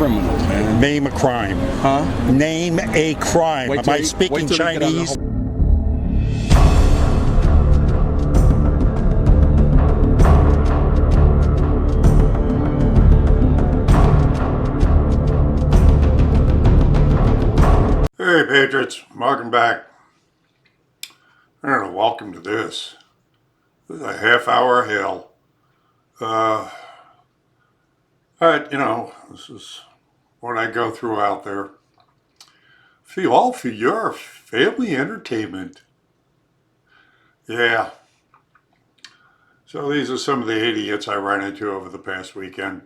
criminal, man. Name a crime. Huh? Name a crime. Am I speaking Chinese? Hey Patriots, welcome back. I don't know, welcome to this. This is a half hour of hell. But, you know, this is what I go through out there. All for your family entertainment. Yeah. So these are some of the idiots I ran into over the past weekend.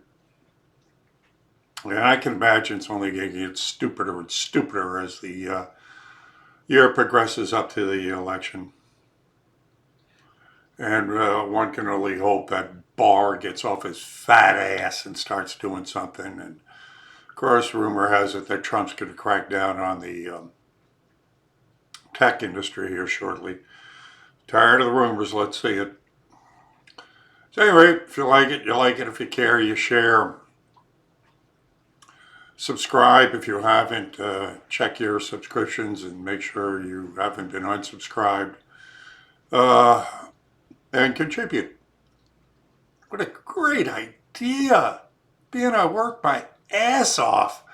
And I can imagine it's only going to get stupider and stupider as the year progresses up to the election. And one can only hope that Barr gets off his fat ass and starts doing something. And of course, rumor has it that Trump's going to crack down on the tech industry here shortly. Tired of the rumors, let's see it. So anyway, if you like it, you like it. If you care, you share. Subscribe if you haven't. Check your subscriptions and make sure you haven't been unsubscribed. And contribute. What a great idea. Being at work my ass off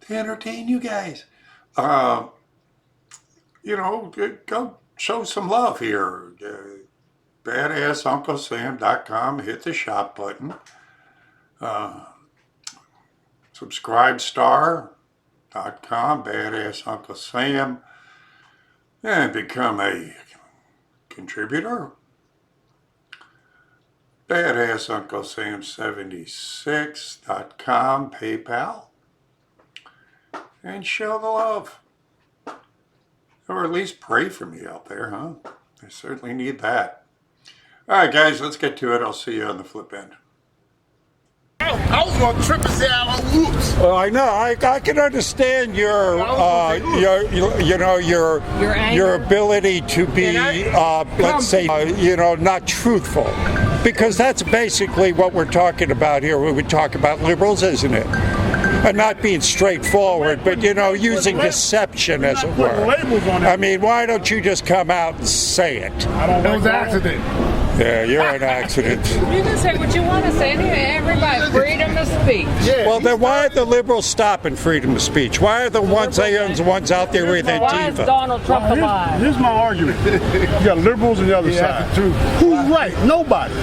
to entertain you guys. You know, go show some love here. BADASSUNCLESAM.com. Hit the shop button. Subscribestar.com, Badass Uncle Sam, and become a contributor. BadassUncleSam76.com, PayPal, and show the love. Or at least pray for me out there, huh? I certainly need that. All right, guys, let's get to it. I'll see you on the flip end. I was going to trip and say whoops. Well, I know. I can understand your your ability to be, let's say, not truthful, because that's basically what we're talking about here when we talk about liberals, isn't it? And not being straightforward, but using deception, as it were. I mean, why don't you just come out and say it? It was an accident. Yeah, you're an accident. You can say what you want to say. Everybody, freedom of speech. Yeah, well, then why are the liberals stopping freedom of speech? Why are the ones out there with Antifa? Why is Donald Trump alive? Here's my argument. You got liberals on the other side. Who's right? Nobody.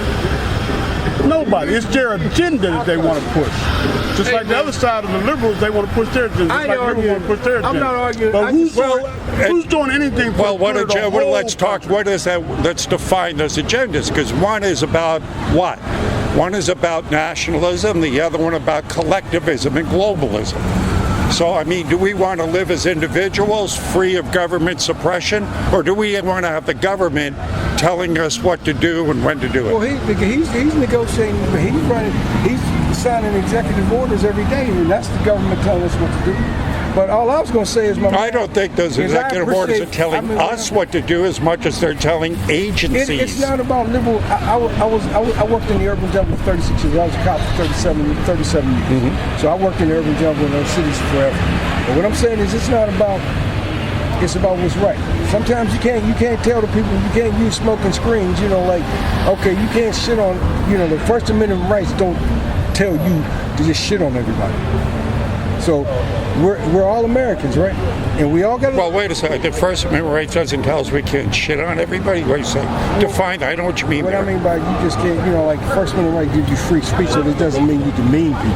Nobody. It's their agenda that they want to push. Just like the other side of the liberals, they want to push their agenda. Just like liberals want to push their agenda. I'm not arguing. But who's doing anything for let's talk. What is that? Let's define those agendas, because one is about what? One is about nationalism, the other one about collectivism and globalism. So, I mean, do we want to live as individuals, free of government suppression, or do we want to have the government telling us what to do and when to do it? Well, he's negotiating. He's signing executive orders every day, and that's the government telling us what to do. But all I was going to say is, I don't think those executive orders are telling us what to do as much as they're telling agencies. It's not about liberal. I worked in the urban jungle for 36 years. I was a cop for 37 years. Mm-hmm. So I worked in the urban jungle in those cities forever. But what I'm saying is, it's about what's right. Sometimes you can't tell the people, you can't use smoke and screens. Okay, you can't shit on. The First Amendment rights don't tell you to just shit on everybody. So we're all Americans, right? And we all got to... Well, wait a second. The First Amendment right doesn't tell us we can't shit on everybody. What do you say? Define that. I know what you mean. What I mean by you just can't, First Amendment right gives you free speech, so that doesn't mean you can mean people.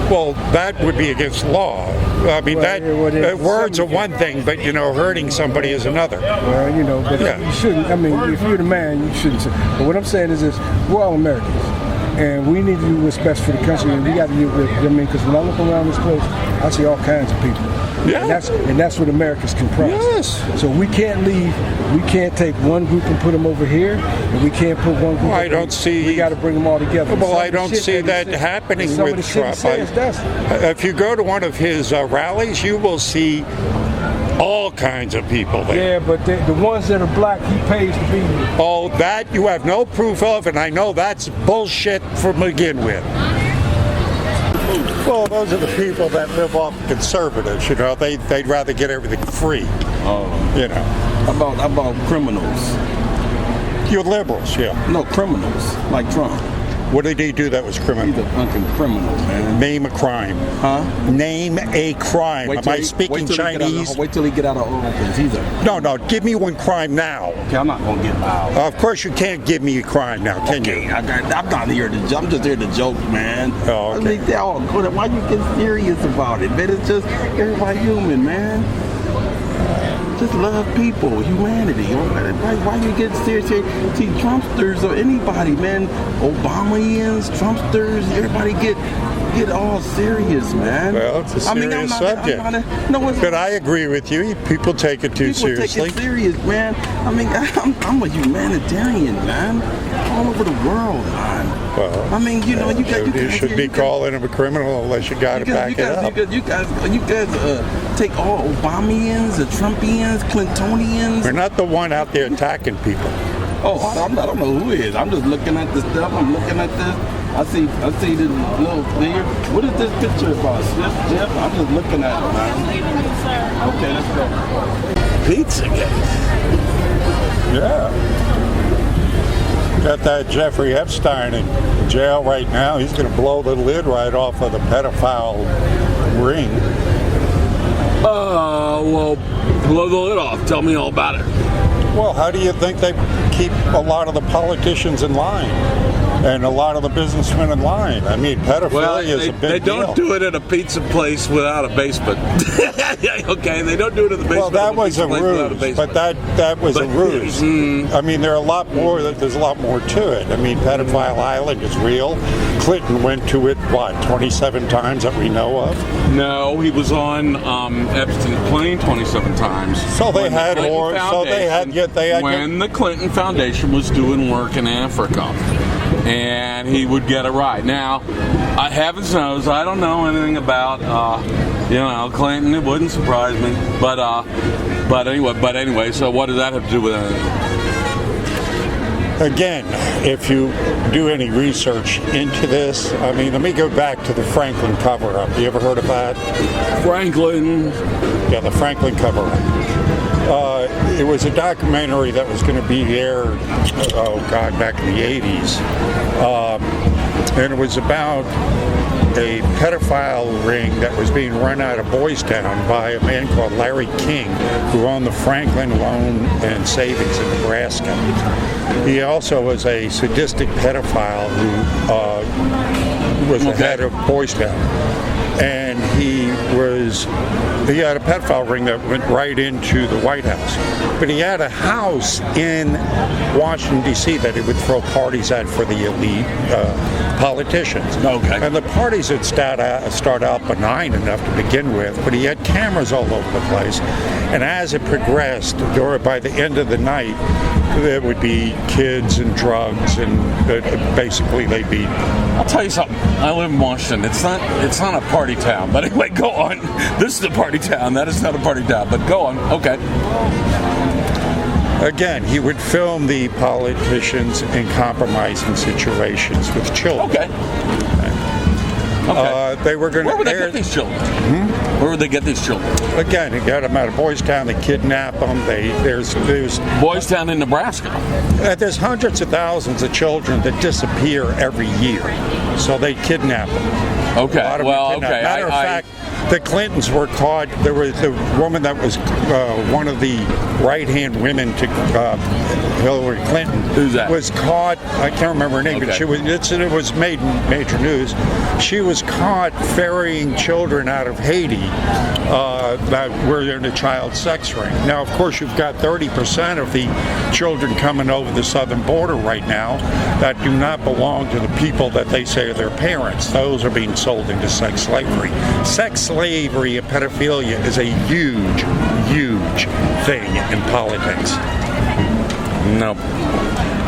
Well, that would be against law. I mean, words are one thing, but, hurting somebody is another. Well, but you shouldn't. I mean, if you're the man, you shouldn't say. But what I'm saying is this: we're all Americans. And we need to do what's best for the country, and we got to do it. Because when I look around this place, I see all kinds of people. Yeah. And that's what America's comprised. Yes. So we can't leave. We can't take one group and put them over here, and we can't put one group. I don't see. We got to bring them all together. Well, I don't see that happening with Trump. If you go to one of his rallies, you will see all kinds of people there. Yeah, but the ones that are black, he pays to be there. Oh, that you have no proof of, and I know that's bullshit to begin with. Well, those are the people that live off conservatives. You know, they'd rather get everything free. Oh. You know, About criminals. you liberals, yeah. No, criminals like Trump. What did he do that was criminal? He's a fucking criminal, man. Name a crime. Huh? Name a crime. Am I speaking Chinese? Wait till he get out of office. He's a. No, give me one crime now. Okay, I'm not gonna get loud. Of course you can't give me a crime now, can you? I'm not here to. I'm just here to joke, man. Oh, okay. I mean, why you get serious about it, man? It's just everybody human, man. Just love people, humanity. Why you get serious here? See, Trumpsters or anybody, man. Obamaians, Trumpsters, everybody get all serious, man. Well, it's a serious subject. But I agree with you. People take it too seriously. People take it serious, man. I mean, I'm a humanitarian, man. All over the world, man. Well, I mean, you know, you should be calling him a criminal unless you got to back it up. You guys take all Obamians, the Trumpians, Clintonians. We're not the one out there attacking people. Oh, I don't know who is. I'm just looking at this stuff. I'm looking at this. I see this little thing. What is this picture about? Jeff? I'm just looking at it, man. Okay, let's go. Pizzagate. Yeah. Got that Jeffrey Epstein in jail right now. He's going to blow the lid right off of the pedophile ring. Well, blow the lid off. Tell me all about it. Well, how do you think they keep a lot of the politicians in line and a lot of the businessmen in line? I mean, pedophilia is a big deal. They don't do it at a pizza place without a basement. Okay, they don't do it at the basement. Well, that was a ruse, but that was a ruse. I mean, there's a lot more to it. I mean, Pedophile Island is real. Clinton went to it, 27 times that we know of? No, he was on Epstein's plane 27 times. So they had more. When the Clinton Foundation was doing work in Africa, and he would get a ride. Now, heavens knows, I don't know anything about, Clinton. It wouldn't surprise me. But anyway. So what does that have to do with anything? Again, if you do any research into this, I mean, let me go back to the Franklin cover-up. You ever heard of that? Franklin. Yeah, the Franklin cover-up. It was a documentary that was going to be aired, back in the 80s. And it was about a pedophile ring that was being run out of Boys Town by a man called Larry King, who owned the Franklin Loan and Savings in Nebraska. He also was a sadistic pedophile who was the head of Boys Town. And he had a pedophile ring that went right into the White House. But he had a house in Washington, D.C. that he would throw parties at for the elite politicians. Okay. And the parties would start out benign enough to begin with, but he had cameras all over the place. And as it progressed, by the end of the night, there would be kids and drugs, and basically they'd be... I'll tell you something. I live in Washington. It's not a party town. But anyway, go on. This is a party town. That is not a party town. But go on. Okay. Again, he would film the politicians in compromising situations with children. Okay. They were going to. Where would they get these children? Where would they get these children? Again, they got them out of Boys Town. They kidnap them. There's Boys Town in Nebraska. There's hundreds of thousands of children that disappear every year, so they kidnap them. Okay. Matter of fact, the Clintons were caught. There was the woman that was one of the right-hand women to Hillary Clinton. Who's that? Was caught. I can't remember her name, but it was made major news. She was caught ferrying children out of Haiti that were in a child sex ring. Now, of course, you've got 30% of the children coming over the southern border right now that do not belong to the people that they say are their parents. Those are being sold into sex slavery. Sex slavery and pedophilia is a huge, huge thing in politics. No.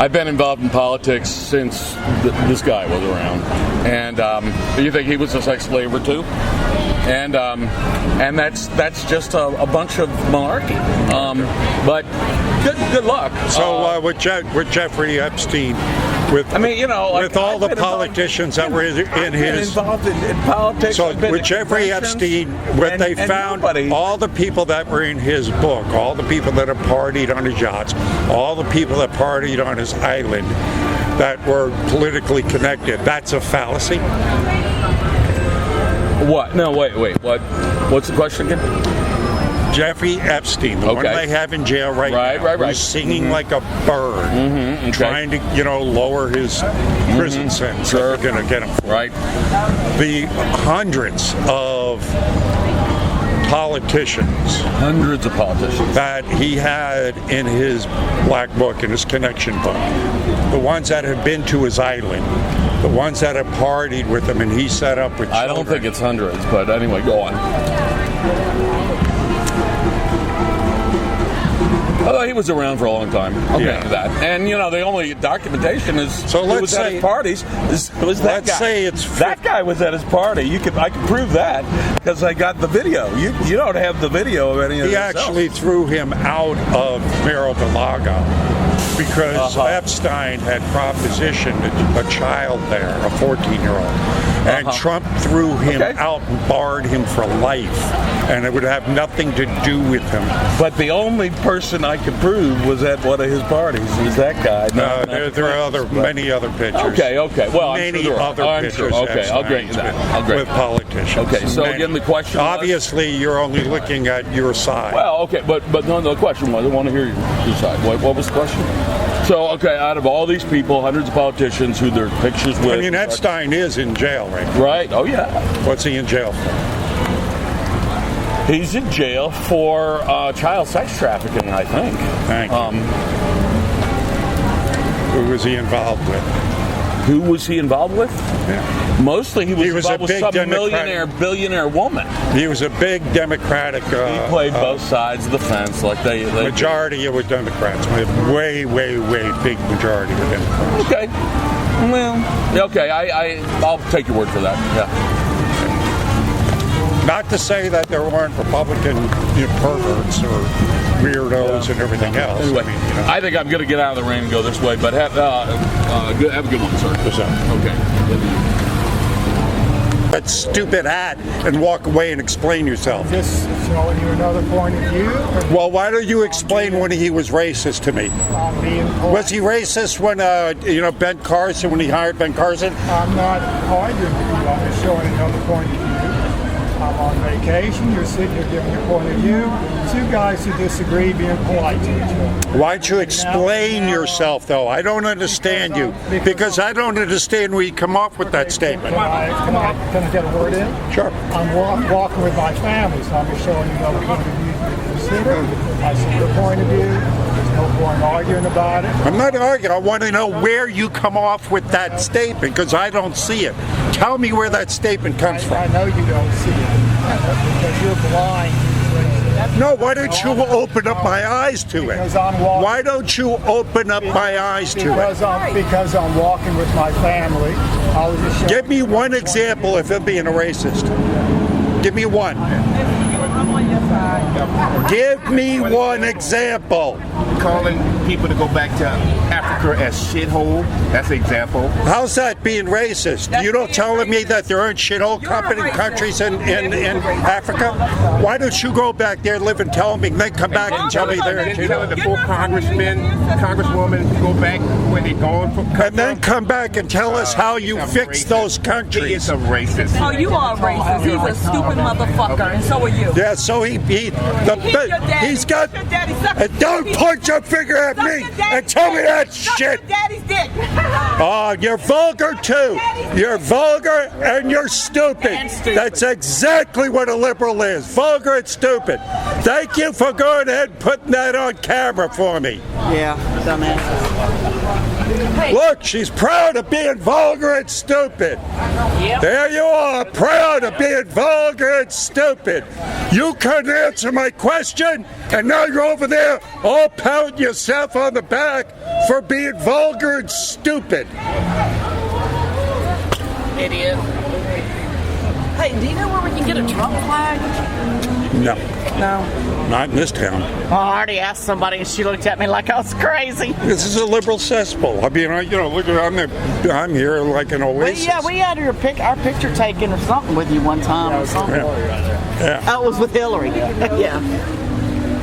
I've been involved in politics since this guy was around. And you think he was a sex slaver too? And that's just a bunch of malarkey. But good luck. So with Jeffrey Epstein, with I mean, with all the politicians that were in his. involved in politics. So I've been with to Jeffrey conventions, Epstein, what they found, nobody- all the people that were in his book, all the people that have partied on his yachts, all the people that partied on his island that were politically connected, that's a fallacy? What? No, wait. What? What's the question again? Jeffrey Epstein, the one Okay. they have in jail right now, Right. who's singing like a bird, Okay. trying to, lower his prison sentence. Sure. They're going to get him. Right. The hundreds of politicians Hundreds of politicians. that he had in his black book, in his connection book, the ones that have been to his island, the ones that have partied with him and he set up with children. I don't think it's hundreds, but anyway, go on. Oh, he was around for a long time. I'll get into that. And the only documentation is So who let's was at say- his parties was that let's guy. say it's that guy was at his party. I can prove that because I got the video. You don't have the video of any of He this actually threw him out of Mar-a-Lago because Epstein had propositioned a child there, a 14-year-old. And Trump threw him out and barred him for life. And it would have nothing to do with him. But the only person I could prove was at one of his parties. Is that guy? No, there are many other pictures. Okay. Well, I'm many sure there are. other I'm pictures. sure. Okay, I'll grant you that. I'll grant with politicians. Okay, so Many. again, the question was- Obviously, you're only looking at your side. Well, okay, but no, the question was, I want to hear your side. What was the question? So, okay, out of all these people, hundreds of politicians who their pictures with... I mean, Epstein is in jail right now. Right, oh yeah. What's he in jail for? He's in jail for child sex trafficking, I think. Thank you. Who was he involved with? Who was he involved with? Yeah. Mostly he was a involved with big some Democratic- billionaire woman. He was a big Democratic. He played both sides of the fence, like they Majority were Democrats. Way big majority were Democrats. Okay. Well, okay, I'll take your word for that. Yeah. Not to say that there weren't Republican perverts or weirdos and everything else. Anyway, I I think I'm going to get out of the rain and go this way, but have a good one, sir. Okay. that stupid hat and walk away and explain yourself. Just showing you another point of view. Well, why don't you explain when he was racist to me? I'm being polite. Was he racist when, Ben Carson, when he hired Ben Carson? I'm not arguing with you. I'm just showing another point of view. I'm on vacation. You're sitting here giving your point of view. Two guys who disagree being polite to each other. Why'd you explain yourself, though? I don't understand you. Because I don't understand where you come off with that statement. Can I get a word in? Sure. I'm walking with my family, so I'm just showing you another point of view to consider. I see your point of view. There's no point arguing about it. I'm not arguing. I want to know where you come off with that statement, because I don't see it. Tell me where that statement comes from. I know you don't see it because you're blind. No, why don't you open up my eyes to it? Because I'm walking. Why don't you open up my eyes to it? Because I'm walking with my family. I was just showing Give me one example of him being a racist. Give me one. Give me one example. Calling people to go back to Africa as shithole, that's an example. How's that being racist? You don't tell me that there aren't shithole countries in Africa? Why don't you go back there, live and tell me, then come back and tell me they're Then telling the full congressmen, congresswomen to go back where they're going from. and then come back and tell us how you fix those He countries. is a racist. Oh, you are racist. He's a stupid motherfucker, and so are you. Yeah, so he's got. Your daddy sucked And don't point your finger at me and tell me that shit. Your daddy's dick. Oh, you're vulgar too. You're vulgar and you're stupid. That's exactly what a liberal is. Vulgar and stupid. Thank you for going ahead and putting that on camera for me. Yeah, dumbass. Look, she's proud of being vulgar and stupid. There you are, proud of being vulgar and stupid. You couldn't answer my question, and now you're over there all pounding yourself on the back for being vulgar and stupid. Idiot. Hey, do you know where we can get a Trump flag? No, No. not in this town. Oh, I already asked somebody, and she looked at me like I was crazy. This is a liberal cesspool. I mean, look, I'm here like an oasis. Yeah, we had our picture taken or something with you one time or something. Yeah. That was with Hillary. Yeah.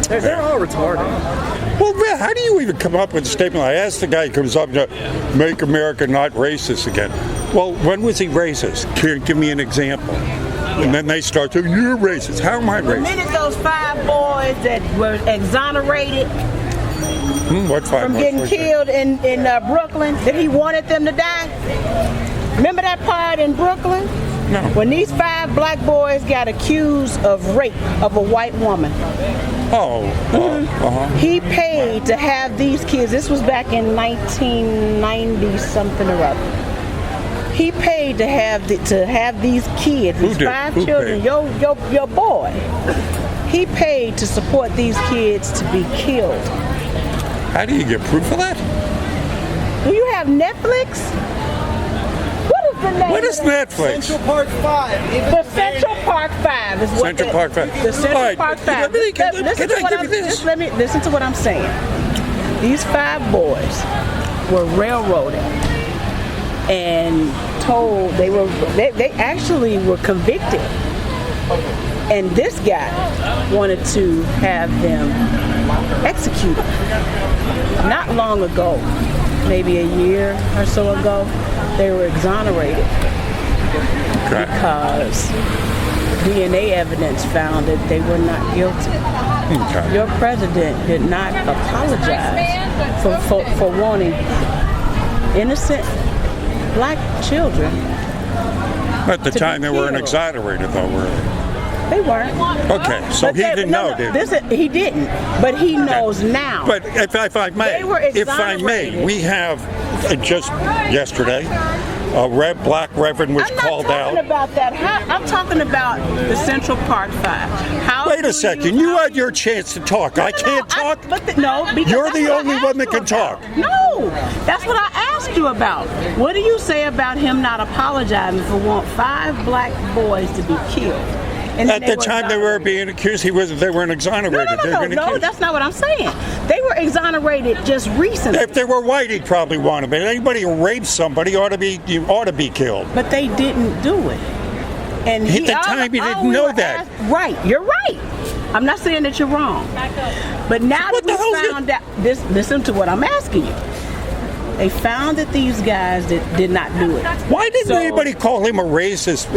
They're all retarded. Well, man, how do you even come up with a statement? I asked the guy who comes up to make America not racist again. Well, when was he racist? Give me an example. And then they start to, you're racist. How am I The racist? minute those 5 boys that were exonerated What 5 from boys getting was that? killed in Brooklyn, that he wanted them to die. Remember that part in Brooklyn? No. When these 5 black boys got accused of rape of a white woman. He paid to have these kids. This was back in 1990 something or other. He paid to have these kids, these 5 Who children. paid? Your boy. He paid to support these kids to be killed. How do you get proof of that? Do you have Netflix? What is the name? What is of that? Netflix? Central Park 5. The Central Park 5 is what Central Park 5. The Central All right, Park 5. can I give you this? Just let me listen to what I'm saying. These 5 boys were railroaded and told they actually were convicted. And this guy wanted to have them executed. Not long ago, maybe a year or so ago, they were exonerated because DNA evidence found that they were not guilty. Okay. Your president did not apologize for wanting innocent black children. At the to time, be they weren't killed. exonerated, though, were they? They weren't. Okay, so But he didn't know, did he? He didn't, but he knows now. But if I may, They were exonerated. we have just yesterday a black reverend was called I'm not talking out. about that. I'm talking about the Central Park 5. How Wait do a second, you had your chance to talk. I can't talk. Because You're that's the what I only asked one that you can talk. about. No, that's what I asked you about. What do you say about him not apologizing for wanting 5 black boys to be killed? And then At the time they were exonerated? being accused, they weren't exonerated. No, that's not what I'm saying. They were exonerated just recently. If they were white, he'd probably want to be. Anybody who rapes somebody ought to be killed. But they didn't do it. And At the time, he didn't know that. Right, you're right. I'm not saying that you're wrong. But now that we found out, listen to what I'm asking you. They found that these guys did not do it. Why didn't anybody call him a racist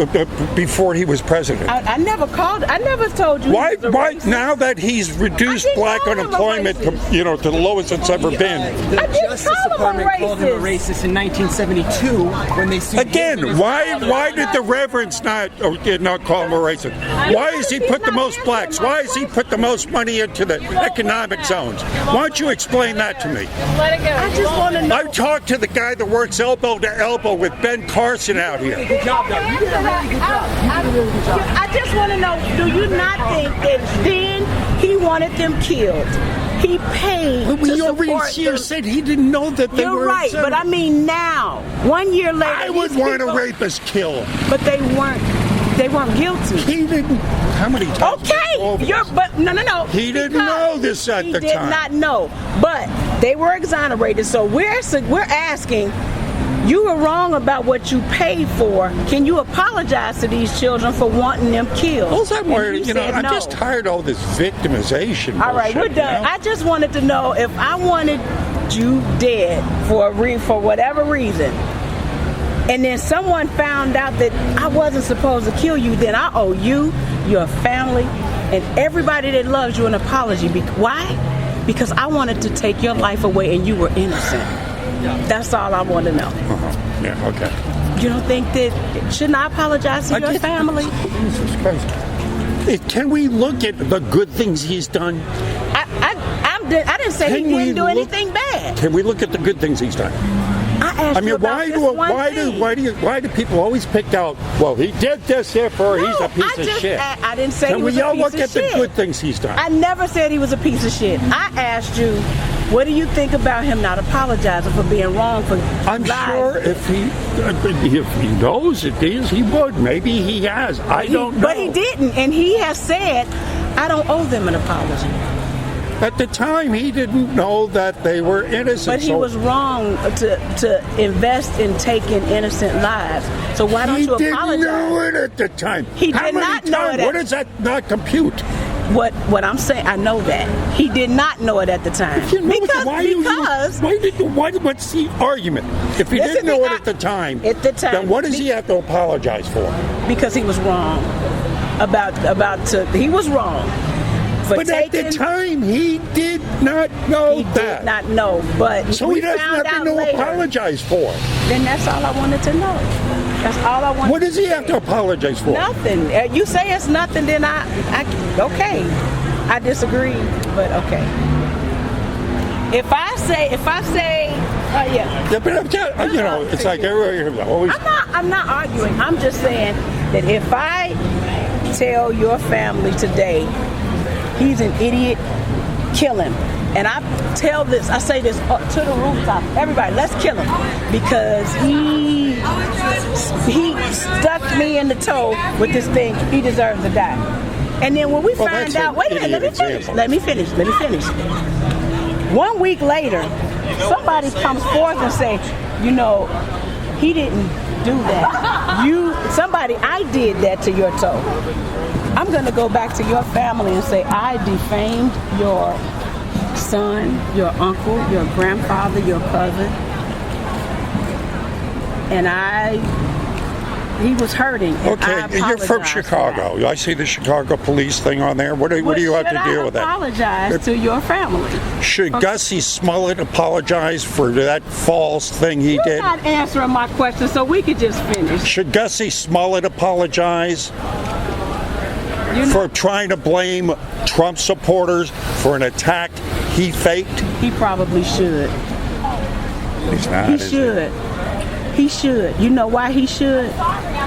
before he was president? I never told you. Why? He was a Why racist. now that he's reduced black unemployment, to the lowest it's ever been? I didn't Justice call him a Department called him a racist. racist in 1972 when they sued him and Again, his why did the reverends did not call him a racist? Why has he put the most blacks? Why has he put the most money into the economic zones? Why don't you explain that to me? Let it go. I just want to know. I talked to the guy that works elbow to elbow with Ben Carson out here. Good job, though. You did a really good job. I just want to know, do you not think that then he wanted them killed? He paid to support them. said he didn't know that they You're were. right, but I mean now, 1 year later, I would these want a people- rapist killed. but they weren't guilty. He didn't. How many times? No. He didn't know this at the He did time. not know, but they were exonerated. So we're asking, you were wrong about what you paid for. Can you apologize to these children for wanting them killed? All I'm And worried, he said I'm no. just tired of all this victimization. All right, we're bullshit, done. I just wanted to know if I wanted you dead for whatever reason, and then someone found out that I wasn't supposed to kill you, then I owe you, your family, and everybody that loves you an apology. Why? Because I wanted to take your life away and you were innocent. That's all I want to know. Yeah, okay. You don't think that, shouldn't I apologize to your family? Jesus Christ. Can we look at the good things he's done? I didn't say he didn't do anything bad. Can we look at the good things he's done? I mean, why do people always pick out? Well, he did this, therefore he's a piece of shit. I didn't say Can he was we a all piece look of at shit. the good things he's done? I never said he was a piece of shit. I asked you, What do you think about him not apologizing for being wrong for I'm sure if he knows it is, he would. Maybe he has. I don't know. But he didn't, and he has said, I don't owe them an apology. At the time, he didn't know that they were innocent. But he was wrong to invest in taking innocent lives. So why don't you apologize? He didn't know it at the time. He did not know it. What does that not compute? What I'm saying, I know that he did not know it at the time. What's the argument? If he didn't know it at the time, then what does he have to apologize for? Because he was wrong he was wrong. But at the time, he did not know He did not know, but so he doesn't have to apologize for. Then that's all I wanted to know. That's all I wanted. What does he have to apologize for? Nothing. You say it's nothing, then okay. I disagree, but okay. If I say, yeah. Yeah, but you know, it's like everybody always. I'm not arguing. I'm just saying that if I tell your family today he's an idiot, kill him. And I say this to the rooftop. Everybody, let's kill him. Because he stuck me in the toe with this thing. He deserves to die. And then when we find out, wait a minute, let me finish. 1 week later, somebody comes forth and say, you know, he didn't do that. I did that to your toe. I'm going to go back to your family and say, I defamed your son, your uncle, your grandfather, your cousin. And he was hurting. Okay, you're from Chicago. I see the Chicago police thing on there. What do you have to deal with that? I apologize to your family. Should Gussie Smollett apologize for that false thing he did? You're not answering my question, so we could just finish. Should Gussie Smollett apologize for trying to blame Trump supporters for an attack he faked? He probably should. He's not. He should. He should. You know why he should?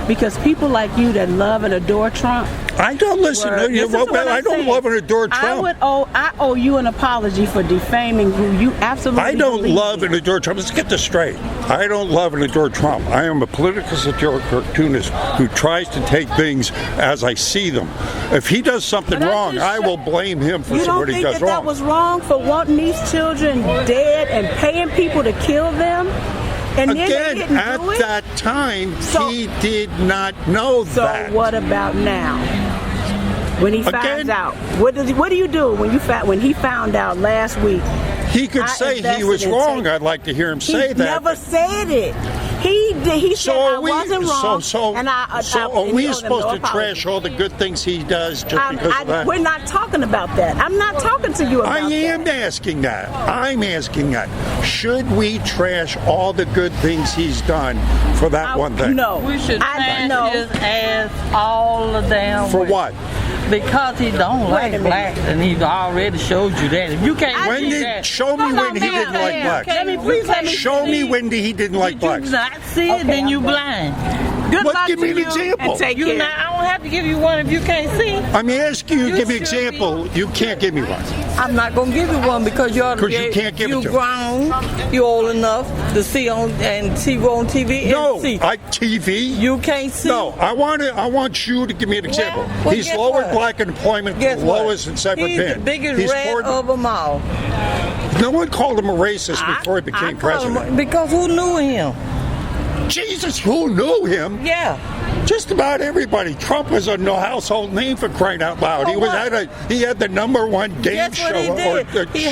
Because people like you that love and adore Trump. I don't listen to you. I don't love and adore Trump. I owe you an apology for defaming who you absolutely I don't love and adore Trump. Let's get this straight. I don't love and adore Trump. I am a political cartoonist who tries to take things as I see them. If he does something wrong, I will blame him for what he does wrong. You don't think that was wrong for wanting these children dead and paying people to kill them? And again, at that time, he did not know that. So what about now? When he finds out, what do you do when he found out last week? He could say he was wrong. I'd like to hear him say that. He never said it. He said I wasn't wrong. So are we supposed to trash all the good things he does just because of that? We're not talking about that. I'm not talking to you about that. I am asking that. I'm asking that. Should we trash all the good things he's done for that one thing? No. We should trash his ass all the damn way. For what? Because he don't like blacks, and he already showed you that. If you can't show me when he didn't like blacks. Show me when he didn't like blacks. If you not see it, then you blind. Good luck give me to an example. I don't have to give you one if you can't see. I'm asking you to give me an example. You can't give me one. I'm not going to give you one because you can't give it to me. You're grown. You're old enough to see on TV. No, and see. TV. You can't see. No, I want you to give me an example. He's lowered black employment to the lowest it's ever been. He's the biggest rat of them all. No one called him a racist before he became president. Because who knew him? Jesus, who knew him? Yeah. Just about everybody. Trump was a household name for crying out loud. He had the #1 game show or he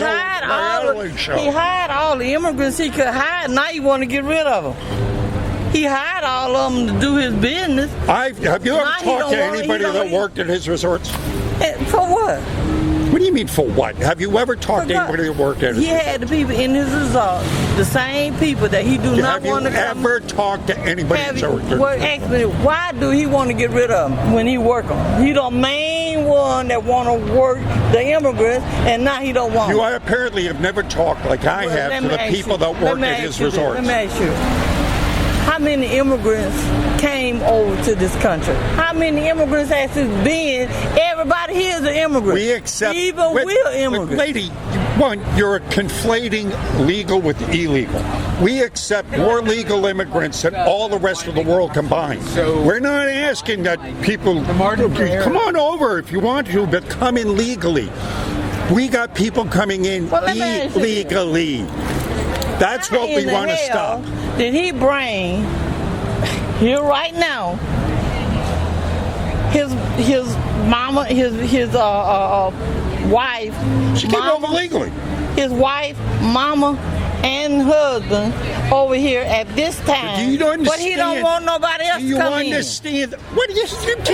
hired all the immigrants he could hire. Now you want to get rid of them. He hired all of them to do his business. Have you ever talked to anybody that worked at his resorts? For what? What do you mean for what? Have you ever talked to anybody that worked at his resort? He had the people in his resort, the same people that he do not want to come. Have you ever talked to anybody that worked at his resort? Ask me, why do he want to get rid of them when he work them? He the main one that want to work the immigrants, and now he don't want them. You apparently have never talked like I have to the people that worked at his resorts. Let me ask you. How many immigrants came over to this country? How many immigrants has it been? Everybody here is an immigrant. We accept. Even we're immigrants. Lady, One, you're conflating legal with illegal. We accept more legal immigrants than all the rest of the world combined. So we're not asking that people come on over if you want to, but come in legally. We got people coming in illegally. That's what we want to stop. Did he bring here right now his mama, his wife? She came over legally. His wife, mama, and husband over here at this time. Do you understand? But he don't want nobody else to come in. Do you understand? What do you?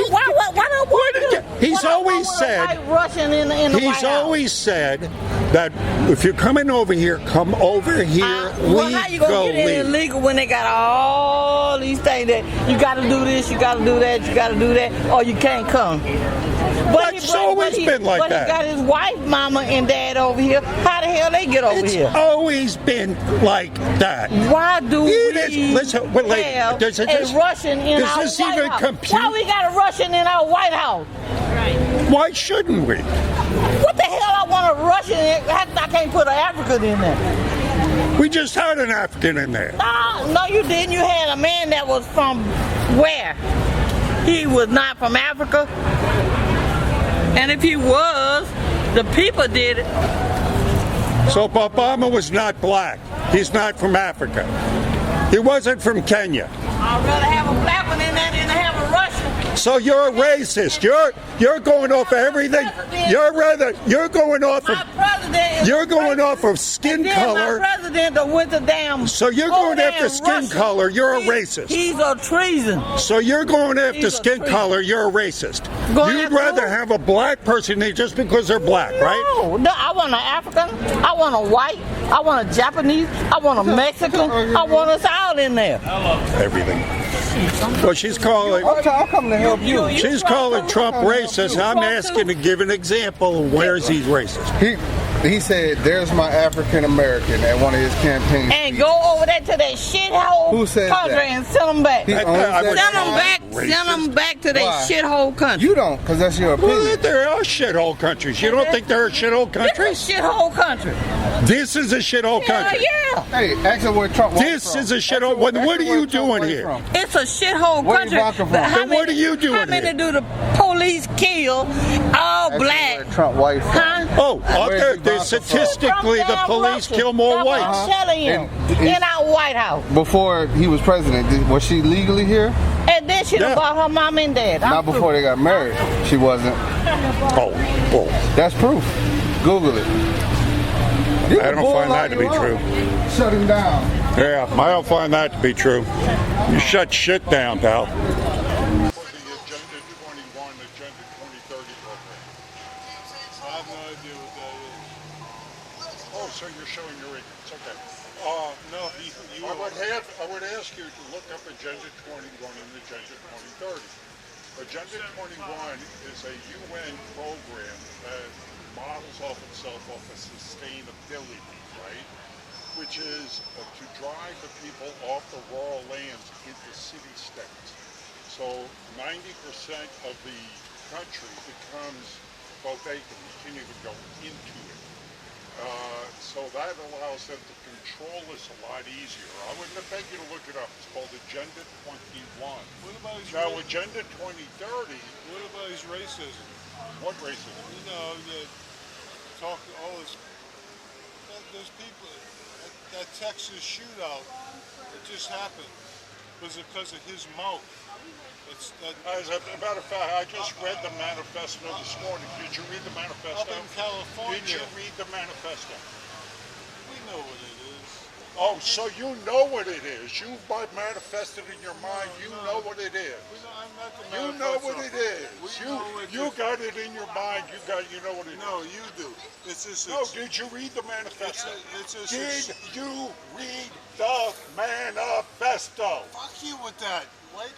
Why He's always said. Russian in the White He's House? always said that if you're coming over here, come over here well, how you gonna get in legally. illegal when they got all these things that you got to do this, you got to do that, you got to do that, or you can't come? It's always been like that. But he got his wife, mama, and dad over here. How the hell they get over here? It's always been like that. Why do we listen, wait, have does a Russian in our this White even House? compute? Why we got a Russian in our White House? Why shouldn't we? What the hell I want a Russian in? I can't put an African in there. We just had an African in there. No, you didn't. You had a man that was from where? He was not from Africa. And if he was, the people did it. So Obama was not black. He's not from Africa. He wasn't from Kenya. I'd rather have a black one in there than to have a Russian. So you're a racist. You're going off of everything. You're going off of skin color. My president that went to damn. So you're going after skin color. You're a racist. He's a treason. So you're going after skin color. You're a racist. You'd rather have a black person than just because they're black, right? No, I want an African. I want a white. I want a Japanese. I want a Mexican. I want us all in there. Everything. Well, she's calling. I'll come to help you. She's calling Trump racist. I'm asking to give an example of where he's racist. He said, "There's my African American" at one of his campaigns. And go over there to that shithole country and send them back. Send them back to that shithole country. You don't, because that's your opinion. Well, there are shithole countries. You don't think there are shithole countries? This is a shithole country. This is a shithole country. Yeah. Hey, ask her where Trump walks This from. is a shithole. What are you doing here? It's a shithole Where country. you walking from? Then what are you doing How many here? do the police kill all Ask her black? where Trump wife from. Huh? Oh, up Where's there, he walking statistically, the From police Russia. kill more That's what whites. I'm telling you. In our White House. Before he was president, was she legally here? And then she done bought her mom and dad. Not before they got married. She wasn't. Oh. That's proof. Google it. I don't find that to be true. Shut him down. Yeah, I don't find that to be true. You shut shit down, pal. Oh, so you're showing your ignorance. Okay. No, I would ask you to look up Agenda 21 and Agenda 2030. Agenda 21 is a UN program that models off itself off of sustainability, right? Which is to drive the people off the rural lands into city-states. So 90% of the country becomes vacant. You can't even go into it. So that allows them to control this a lot easier. I would beg you to look it up. It's called Agenda 21. What about his Now, Agenda 2030. What about his racism? What racism? You know, that talk all this. Those people, that Texas shootout that just happened was it because of his mouth. As a matter of fact, I just read the manifesto this morning. Did you read the manifesto? Up in California. Did you read the manifesto? We know what it is. Oh, so you know what it is. You manifested in your mind. You know what it is. You know what it is. You got it in your mind. You know what it is. No, you do. It's just. No, did you read the manifesto? Did you read the manifesto? Fuck you with that.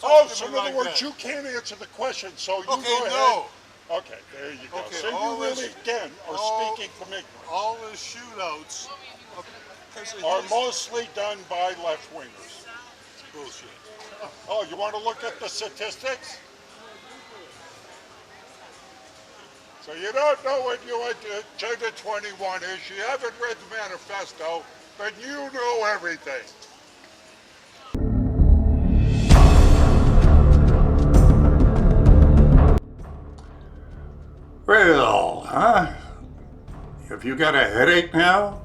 Oh, so in other words, you can't answer the question, so you go ahead. No. Okay, there you go. Okay, So you really, again, are speaking from ignorance. All the shootouts are mostly done by left-wingers. It's bullshit. Oh, you want to look at the statistics? So you don't know what you went to Agenda 21 is. You haven't read the manifesto, but you know everything. Well, huh? Have you got a headache now?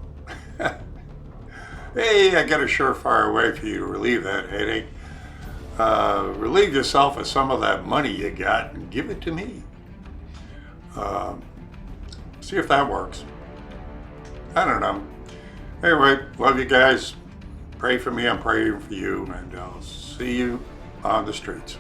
Hey, I got a surefire way for you to relieve that headache. Relieve yourself of some of that money you got and give it to me. See if that works. I don't know. Anyway, love you guys. Pray for me, I'm praying for you, and I'll see you on the streets.